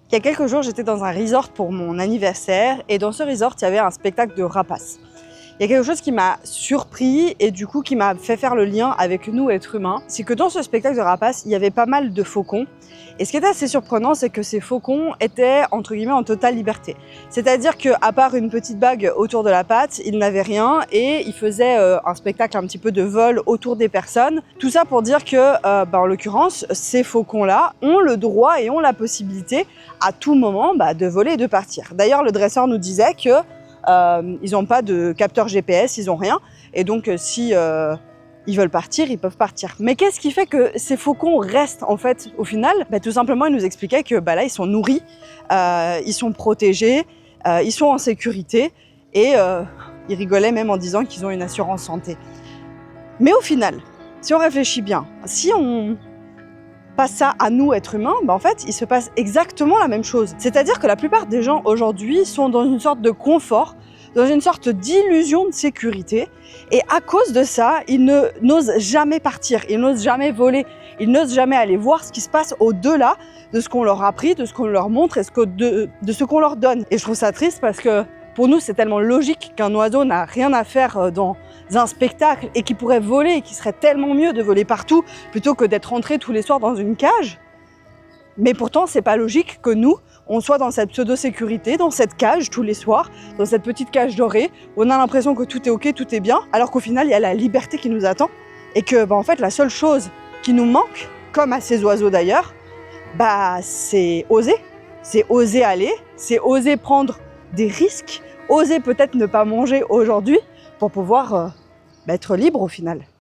Il y a quelques jours, j'étais dans un resort pour mon anniversaire et dans ce resort, il y avait un spectacle de rapaces. Il y a quelque chose qui m'a surpris et du coup qui m'a fait faire le lien avec nous, êtres humains. C'est que dans ce spectacle de rapaces, il y avait pas mal de faucons. Et ce qui était assez surprenant, c'est que ces faucons étaient, entre guillemets, en totale liberté. C'est-à-dire qu'à part une petite bague autour de la patte, ils n'avaient rien et ils faisaient un spectacle un petit peu de vol autour des personnes. Tout ça pour dire que, en l'occurrence, ces faucons-là ont le droit et ont la possibilité à tout moment de voler et de partir. D'ailleurs, le dresseur nous disait que ils n'ont pas de capteur GPS, ils n'ont rien. Et donc, si ils veulent partir, ils peuvent partir. Mais qu'est-ce qui fait que ces faucons restent, en fait, au final? Tout simplement, ils nous expliquaient que là, ils sont nourris, ils sont protégés, ils sont en sécurité. Et ils rigolaient même en disant qu'ils ont une assurance santé. Mais au final, si on réfléchit bien, si on passe ça à nous, êtres humains, en fait, il se passe exactement la même chose. C'est-à-dire que la plupart des gens aujourd'hui sont dans une sorte de confort, dans une sorte d'illusion de sécurité. Et à cause de ça, ils n'osent jamais partir, ils n'osent jamais voler, ils n'osent jamais aller voir ce qui se passe au-delà de ce qu'on leur a appris, de ce qu'on leur montre et de ce qu'on leur donne. Et je trouve ça triste parce que pour nous, c'est tellement logique qu'un oiseau n'a rien à faire dans un spectacle et qui pourrait voler et qui serait tellement mieux de voler partout plutôt que d'être rentré tous les soirs dans une cage. Mais pourtant, c'est pas logique que nous, on soit dans cette pseudo-sécurité, dans cette cage tous les soirs, dans cette petite cage dorée, où on a l'impression que tout est ok, tout est bien, alors qu'au final, il y a la liberté qui nous attend et que, en fait, la seule chose qui nous manque, comme à ces oiseaux d'ailleurs, c'est oser. C'est oser aller, c'est oser prendre des risques, oser peut-être ne pas manger aujourd'hui pour pouvoir être libre au final.